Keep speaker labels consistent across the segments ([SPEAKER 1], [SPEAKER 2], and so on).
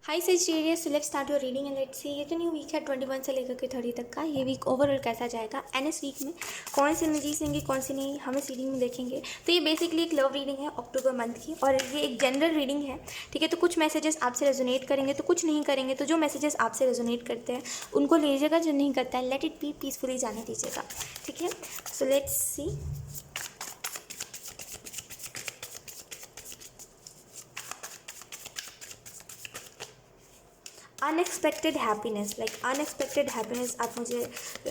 [SPEAKER 1] Hi Sagittarius, let's start your reading and let's see ये जो new week है 21 से लेकर के 30 तक का, ये वीक ओवरऑल कैसा जाएगा एंड इस वीक में कौन सी एनर्जीज होंगी कौन सी नहीं, हम इस रीडिंग में देखेंगे। तो ये बेसिकली एक लव रीडिंग है अक्टूबर मंथ की और ये एक जनरल रीडिंग है। ठीक है, तो कुछ मैसेजेस आपसे रेजोनेट करेंगे तो कुछ नहीं करेंगे। तो जो मैसेजेस आपसे रेजोनेट करते हैं उनको लीजिएगा, जो नहीं करता है लेट इट बी, पीसफुली जाने दीजिएगा। ठीक है, so let's see. Unexpected happiness, like unexpected happiness. आप मुझे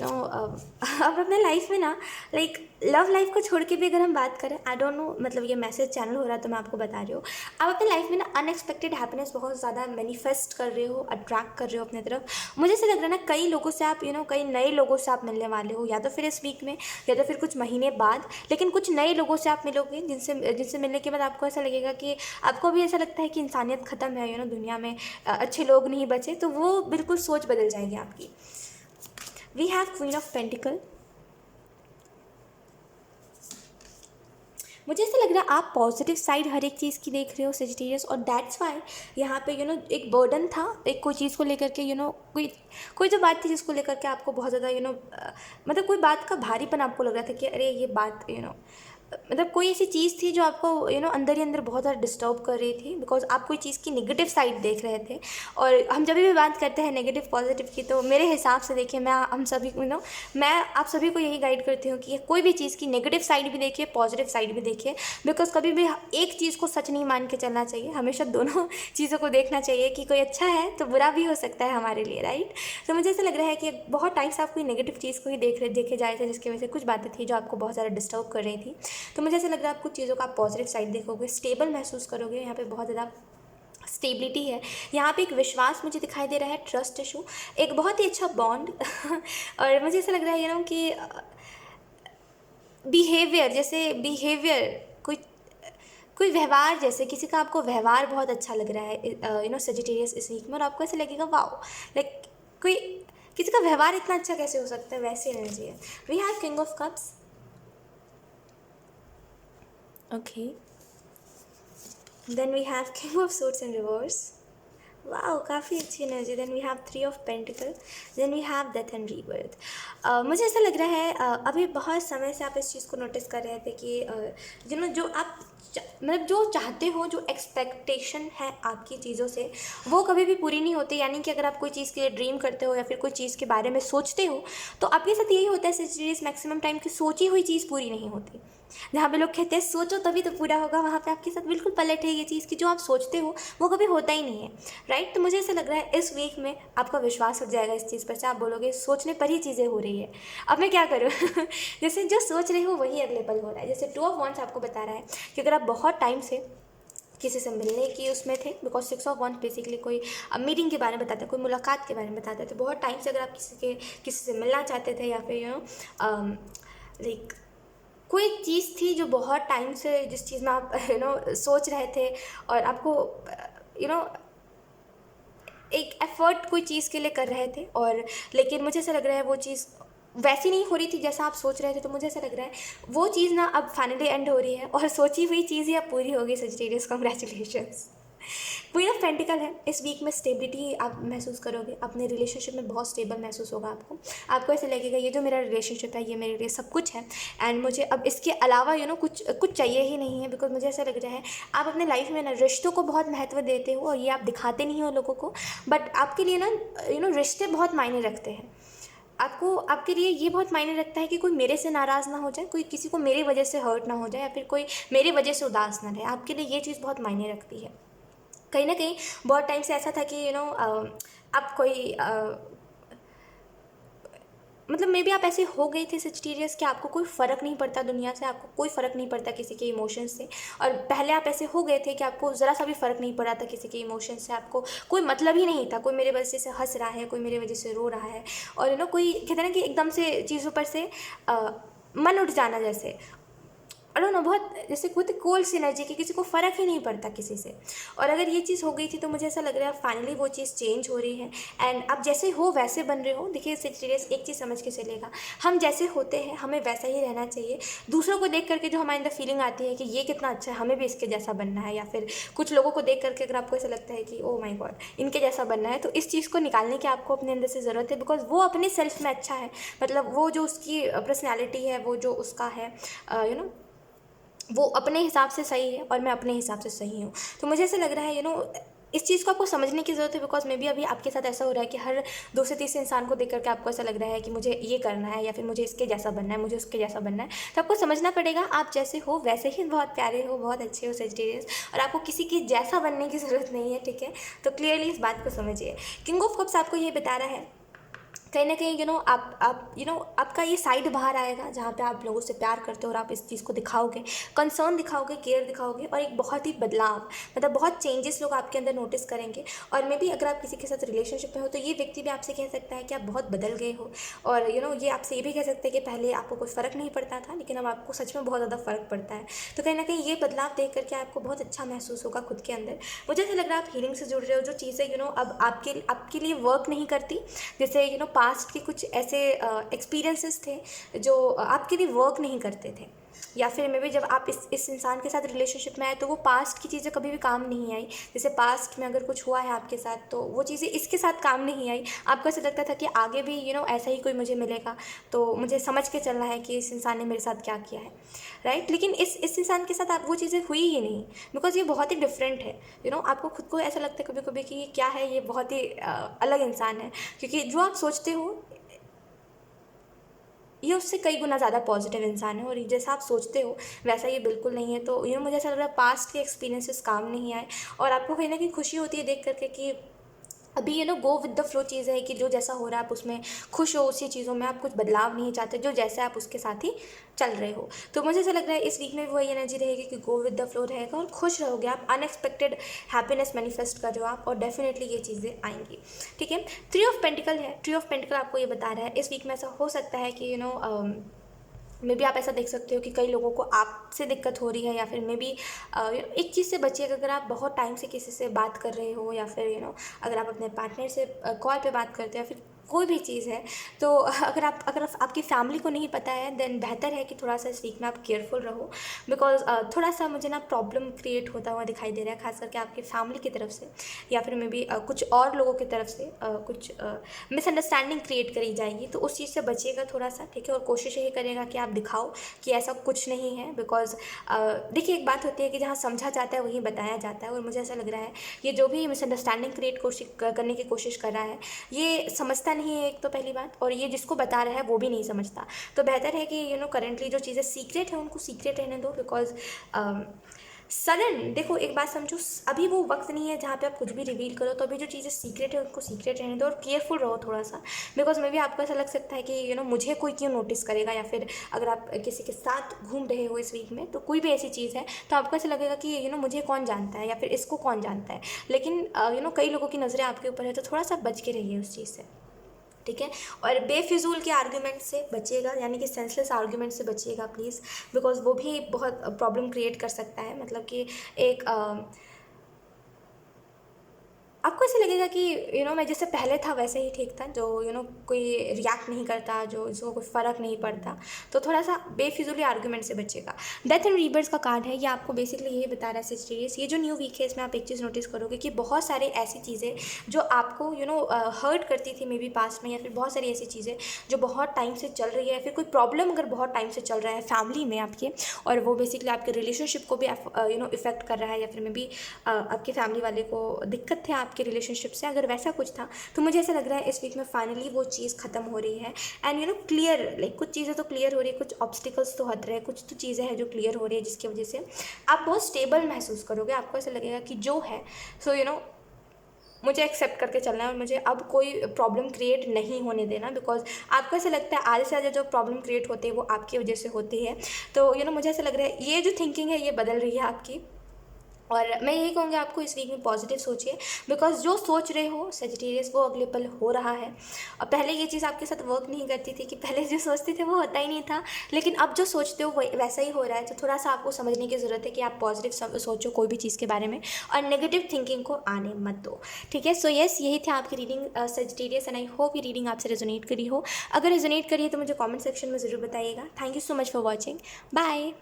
[SPEAKER 1] अब अपने लाइफ में ना, लाइक लव लाइफ को छोड़ के भी अगर हम बात करें, आई डोंट नो, मतलब ये मैसेज चैनल हो रहा है तो मैं आपको बता रही हूँ। आप अपने लाइफ में ना अनएक्सपेक्टेड हैप्पीनेस बहुत ज़्यादा मैनिफेस्ट कर रहे हो, अट्रैक्ट कर रहे हो अपने तरफ। मुझे ऐसा लग रहा है ना, कई लोगों से आप कई नए लोगों से आप मिलने वाले हो, या तो फिर इस वीक में या तो फिर कुछ महीने बाद, लेकिन कुछ नए लोगों से आप मिलोगे जिनसे जिनसे मिलने के बाद आपको ऐसा लगेगा कि आपको भी ऐसा लगता है कि इंसानियत ख़त्म है, दुनिया में अच्छे लोग नहीं बचे। तो वो बिल्कुल सोच बदल जाएगी आपकी। We have queen of pentacle. मुझे ऐसा लग रहा है आप पॉजिटिव साइड हर एक चीज़ की देख रहे हो सेजिटेरियस, और दैट्स वाई यहाँ पे एक बर्डन था, एक कोई चीज़ को लेकर के कोई कोई जो बात थी जिसको लेकर के आपको बहुत ज़्यादा मतलब कोई बात का भारीपन आपको लग रहा था कि अरे ये बात मतलब कोई ऐसी चीज़ थी जो आपको अंदर ही अंदर बहुत ज़्यादा डिस्टर्ब कर रही थी, बिकॉज आप कोई चीज़ की नेगेटिव साइड देख रहे थे। और हम जब भी बात करते हैं नेगेटिव पॉजिटिव की, तो मेरे हिसाब से देखिए, मैं हम सभी मैं आप सभी को यही गाइड करती हूँ कि कोई भी चीज़ की नेगेटिव साइड भी देखिए, पॉजिटिव साइड भी देखिए, बिकॉज कभी भी एक चीज़ को सच नहीं मान के चलना चाहिए। हमेशा दोनों चीज़ों को देखना चाहिए कि कोई अच्छा है तो बुरा भी हो सकता है हमारे लिए, राइट। तो मुझे ऐसा लग रहा है कि बहुत टाइम से आप कोई नेगेटिव चीज़ को ही देखे जा रहे थे, जिसकी वजह से कुछ बातें थी जो आपको बहुत ज़्यादा डिस्टर्ब कर रही थी। तो मुझे ऐसा लग रहा है आप कुछ चीज़ों का आप पॉजिटिव साइड देखोगे, स्टेबल महसूस करोगे। यहाँ पे बहुत ज़्यादा स्टेबिलिटी है, यहाँ पे एक विश्वास मुझे दिखाई दे रहा है, ट्रस्ट इशू, एक बहुत ही अच्छा बॉन्ड और मुझे ऐसा लग रहा है कि बिहेवियर, जैसे बिहेवियर, कोई कोई व्यवहार, जैसे किसी का आपको व्यवहार बहुत अच्छा लग रहा है सेजिटेरियस इस वीक में, और आपको ऐसा लगेगा वाओ, लाइक कोई किसी का व्यवहार इतना अच्छा कैसे हो सकता है, वैसी एनर्जी है। We have king of cups. Okay, then we have king of swords in reverse. वाह, काफ़ी अच्छी energy. Then we have three of pentacle. Then we have death and rebirth. मुझे ऐसा लग रहा है अभी बहुत समय से आप इस चीज़ को नोटिस कर रहे थे कि जो आप मतलब जो चाहते हो, जो एक्सपेक्टेशन है आपकी चीज़ों से, वो कभी भी पूरी नहीं होती। यानी कि अगर आप कोई चीज़ के लिए ड्रीम करते हो या फिर कोई चीज़ के बारे में सोचते हो, तो आपके साथ यही होता है सीरीज मैक्सिमम टाइम की सोची हुई चीज़ पूरी नहीं होती। जहाँ पे लोग कहते हैं सोचो तभी तो पूरा होगा, वहाँ पे आपके साथ बिल्कुल पलट है ये चीज़ की, जो आप सोचते हो वो कभी होता ही नहीं है, राइट। तो मुझे ऐसा लग रहा है इस वीक में आपका विश्वास उठ जाएगा इस चीज़ पर से। आप बोलोगे सोचने पर ही चीज़ें हो रही है, अब मैं क्या करूँ जैसे जो सोच रहे हो वही अगले पल हो रहा है। जैसे टू ऑफ वॉन्ड्स आपको बता रहा है कि अगर आप बहुत टाइम से किसी से मिलने की उसमें थे, because six of wands basically कोई मीटिंग के बारे में बताता है, कोई मुलाकात के बारे में बताता है। तो बहुत टाइम से अगर आप किसी से मिलना चाहते थे, या फिर लाइक कोई एक चीज़ थी जो बहुत टाइम से, जिस चीज़ में आप सोच रहे थे, और आपको यू नो एक एफर्ट कोई चीज़ के लिए कर रहे थे, और लेकिन मुझे ऐसा लग रहा है वो चीज़ वैसी नहीं हो रही थी जैसा आप सोच रहे थे। तो मुझे ऐसा लग रहा है वो चीज़ ना अब फाइनली एंड हो रही है, और सोची हुई चीज़ ही अब पूरी होगी। Sagittarius, congratulations. Queen of pentacle है, इस वीक में स्टेबिलिटी आप महसूस करोगे, अपने रिलेशनशिप में बहुत स्टेबल महसूस होगा आपको ऐसे लगेगा ये जो मेरा रिलेशनशिप है ये मेरे लिए सब कुछ है, एंड मुझे अब इसके अलावा कुछ कुछ चाहिए ही नहीं है। बिकॉज मुझे ऐसा लग रहा है आप अपने लाइफ में ना रिश्तों को बहुत महत्व देते हो, और ये आप दिखाते नहीं हो लोगों को, बट आपके लिए ना रिश्ते बहुत मायने रखते हैं। आपके लिए ये बहुत मायने रखता है कि कोई मेरे से नाराज़ ना हो जाए, कोई किसी को मेरी वजह से हर्ट ना हो जाए, या फिर कोई मेरी वजह से उदास ना रहे। आपके लिए ये चीज़ बहुत मायने रखती है। कहीं ना कहीं बहुत टाइम से ऐसा था कि आप कोई मतलब मे बी आप ऐसे हो गए थे सेजिटेरियस कि आपको कोई फ़र्क नहीं पड़ता दुनिया से, आपको कोई फ़र्क नहीं पड़ता किसी के इमोशंस से। और पहले आप ऐसे हो गए थे कि आपको ज़रा सा भी फ़र्क नहीं पड़ा था किसी के इमोशंस से, आपको कोई मतलब ही नहीं था, कोई मेरे वजह से हंस रहा है, कोई मेरे वजह से रो रहा है, और कोई कहते हैं ना कि एकदम से चीज़ों पर से मन उठ जाना जैसे। आई डोंट नो, बहुत जैसे होती कोल्ड सी एनर्जी की, किसी को फ़र्क ही नहीं पड़ता किसी से। और अगर ये चीज़ हो गई थी तो मुझे ऐसा लग रहा है फाइनली वो चीज़ चेंज हो रही है एंड आप जैसे हो वैसे बन रहे हो। देखिए सेजिटेरियस एक चीज़ समझ के चलेगा, हम जैसे होते हैं हमें वैसा ही रहना चाहिए। दूसरों को देख करके जो हमारे अंदर फीलिंग आती है कि ये कितना अच्छा है, हमें भी इसके जैसा बनना है, या फिर कुछ लोगों को देख करके अगर आपको ऐसा लगता है कि ओ माय गॉड इनके जैसा बनना है, तो इस चीज़ को निकालने की आपको अपने अंदर से ज़रूरत है। बिकॉज वो अपने सेल्फ में अच्छा है, मतलब वो जो उसकी पर्सनैलिटी है, वो जो उसका है वो अपने हिसाब से सही है और मैं अपने हिसाब से सही हूँ। तो मुझे ऐसा लग रहा है इस चीज़ को आपको समझने की ज़रूरत है। बिकॉज मे बी अभी आपके साथ ऐसा हो रहा है कि हर दो से तीसरे इंसान को देख करके आपको ऐसा लग रहा है कि मुझे ये करना है, या फिर मुझे इसके जैसा बनना है, मुझे उसके जैसा बनना है। तो आपको समझना पड़ेगा आप जैसे हो वैसे ही बहुत प्यारे हो, बहुत अच्छे हो सेजिटेरियस, और आपको किसी की जैसा बनने की ज़रूरत नहीं है, ठीक है। तो क्लियरली इस बात को समझिए। किंग ऑफ कप्स आपको ये बता रहा है कहीं ना कहीं आप आपका ये साइड बाहर आएगा जहाँ पे आप लोगों से प्यार करते हो और आप इस चीज़ को दिखाओगे, कंसर्न दिखाओगे, केयर दिखाओगे, और एक बहुत ही बदलाव, मतलब बहुत चेंजेस लोग आपके अंदर नोटिस करेंगे। और मे बी अगर आप किसी के साथ रिलेशनशिप में हो तो ये व्यक्ति भी आपसे कह सकता है कि आप बहुत बदल गए हो। और ये आपसे ये भी कह सकते हैं कि पहले आपको कोई फ़र्क नहीं पड़ता था लेकिन अब आपको सच में बहुत ज़्यादा फ़र्क पड़ता है। तो कहीं ना कहीं ये बदलाव देख करके आपको बहुत अच्छा महसूस होगा खुद के अंदर। मुझे ऐसा लग रहा है आप हीलिंग से जुड़ रहे हो, जो चीज़ें अब आपके लिए वर्क नहीं करती। जैसे पास्ट के कुछ ऐसे एक्सपीरियंसेस थे जो आपके लिए वर्क नहीं करते थे, या फिर मे बी जब आप इस इंसान के साथ रिलेशनशिप में आए तो वो पास्ट की चीज़ें कभी भी काम नहीं आई। जैसे पास्ट में अगर कुछ हुआ है आपके साथ तो वो चीज़ें इसके साथ काम नहीं आई। आपको ऐसा लगता था कि आगे भी ऐसा ही कोई मुझे मिलेगा तो मुझे समझ के चलना है कि इस इंसान ने मेरे साथ क्या किया है, राइट। लेकिन इस इंसान के साथ आप वो चीज़ें हुई ही नहीं, बिकॉज ये बहुत ही डिफरेंट है। आपको खुद को ऐसा लगता है कभी कभी कि ये क्या है, ये बहुत ही अलग इंसान है, क्योंकि जो आप सोचते हो ये उससे कई गुना ज़्यादा पॉजिटिव इंसान है, और जैसा आप सोचते हो वैसा ये बिल्कुल नहीं है। तो मुझे ऐसा लग रहा है पास्ट के एक्सपीरियंसेस काम नहीं आए, और आपको कहीं ना कहीं खुशी होती है देख करके कि अभी गो विद द फ्लो चीज़ है कि जो जैसा हो रहा है आप उसमें खुश हो, उसी चीज़ों में आप कुछ बदलाव नहीं चाहते, जो जैसा आप उसके साथ ही चल रहे हो। तो मुझे ऐसा लग रहा है इस वीक में वही एनर्जी रहेगी कि गो विद द फ्लो रहेगा और खुश रहोगे आप, अनएक्सपेक्टेड हैप्पीनेस मैनिफेस्ट कर रहे हो आप, और डेफिनेटली ये चीज़ें आएंगी, ठीक है। थ्री ऑफ पेंटिकल है, थ्री ऑफ पेंटिकल आपको ये बता रहा है इस वीक में ऐसा हो सकता है कि मे बी आप ऐसा देख सकते हो कि कई लोगों को आपसे दिक्कत हो रही है, या फिर मे बी एक चीज़ से बचिएगा। अगर आप बहुत टाइम से किसी से बात कर रहे हो, या फिर अगर आप अपने पार्टनर से कॉल पे बात करते हो, या फिर कोई भी चीज़ है, तो अगर आपकी फैमिली को नहीं पता है देन बेहतर है कि थोड़ा सा इस वीक में आप केयरफुल रहो। बिकॉज थोड़ा सा मुझे प्रॉब्लम क्रिएट होता हुआ दिखाई दे रहा है, खास करके आपकी फैमिली की तरफ से, या फिर मे बी कुछ और लोगों की तरफ से कुछ मिसअंडरस्टैंडिंग क्रिएट करी जाएगी। तो उस चीज़ से बचिएगा थोड़ा सा, ठीक है। और कोशिश यही करेगा कि आप दिखाओ कि ऐसा कुछ नहीं है। बिकॉज देखिए एक बात होती है कि जहाँ समझा जाता है वहीं बताया जाता है, और मुझे ऐसा लग रहा है ये जो भी मिसअंडरस्टैंडिंग क्रिएट करने की कोशिश कर रहा है ये समझता नहीं है, एक तो पहली बात, और ये जिसको बता रहा है वो भी नहीं समझता। तो बेहतर है कि करेंटली जो चीज़ें सीक्रेट है उनको सीक्रेट रहने दो। बिकॉज सडन देखो एक बात समझो, अभी वो वक्त नहीं है जहाँ पे आप कुछ भी रिवील करो। तो अभी जो चीज़ें सीक्रेट है उनको सीक्रेट रहने दो और केयरफुल रहो थोड़ा सा। बिकॉज मे बी आपको ऐसा लग सकता है कि मुझे कोई क्यों नोटिस करेगा, या फिर अगर आप किसी के साथ घूम रहे हो इस वीक में तो कोई भी ऐसी चीज़ है तो आपको ऐसा लगेगा कि मुझे कौन जानता है या फिर इसको कौन जानता है। लेकिन कई लोगों की नज़रें आपके ऊपर है, तो थोड़ा सा बच के रहिए उस चीज़ से, ठीक है। और बेफिजूल के आर्ग्यूमेंट से बचिएगा, यानी कि सेंसलेस आर्ग्यूमेंट से बचिएगा प्लीज़। बिकॉज वो भी बहुत प्रॉब्लम क्रिएट कर सकता है। मतलब कि एक आपको ऐसे लगेगा कि मैं जैसे पहले था वैसे ही ठीक था, जो कोई रिएक्ट नहीं करता, जो इसको कोई फ़र्क नहीं पड़ता। तो थोड़ा सा बेफिजूली आर्गूमेंट से बचेगा। डेथ एंड रीबर्थ का कार्ड है, ये आपको बेसिकली यही बता रहा है सिचुएशन। ये जो न्यू वीक है इसमें आप एक चीज़ नोटिस करोगे कि बहुत सारे ऐसी चीज़ें जो आपको हर्ट करती थी मे बी पास्ट में, या फिर बहुत सारी ऐसी चीज़ें जो बहुत टाइम से चल रही है, या फिर कोई प्रॉब्लम अगर बहुत टाइम से चल रहा है फैमिली में आपके, और वो बेसिकली आपके रिलेशनशिप को भी इफेक्ट कर रहा है, या फिर मे बी आपके फैमिली वाले को दिक्कत थे आपके रिलेशनशिप से, अगर वैसा कुछ था तो मुझे ऐसा लग रहा है इस वीक में फाइनली वो चीज़ खत्म हो रही है। एंड क्लियर, लाइक कुछ चीज़ें तो क्लियर हो रही है, कुछ ऑब्स्टिकल्स तो हट रहे हैं, कुछ तो चीज़ें हैं जो क्लियर हो रही है, जिसकी वजह से आप बहुत स्टेबल महसूस करोगे। आपको ऐसा लगेगा कि जो है सो मुझे एक्सेप्ट करके चलना है, और मुझे अब कोई प्रॉब्लम क्रिएट नहीं होने देना। बिकॉज आपको ऐसा लगता है आधे से ज़्यादा जो प्रॉब्लम क्रिएट होती है वो आपकी वजह से होती है। तो मुझे ऐसा लग रहा है ये जो थिंकिंग है ये बदल रही है आपकी, और मैं यही कहूँगी आपको इस वीक में पॉजिटिव सोचिए, बिकॉज जो सोच रहे हो सेजिटेरियस वो अगले पल हो रहा है। और पहले ये चीज़ आपके साथ वर्क नहीं करती थी कि पहले जो सोचते थे वो होता ही नहीं था, लेकिन अब जो सोचते हो वो वैसा ही हो रहा है। तो थोड़ा सा आपको समझने की ज़रूरत है कि आप पॉजिटिव सोचो कोई भी चीज़ के बारे में, और नेगेटिव थिंकिंग को आने मत दो, ठीक है। सो यस, यही थी आपकी reading Sagittarius, and I hope ये रीडिंग आपसे रेजोनेट करी हो। अगर रेजोनेट करी है तो मुझे कॉमेंट सेक्शन में ज़रूर बताइएगा। Thank you so much for watching. Bye.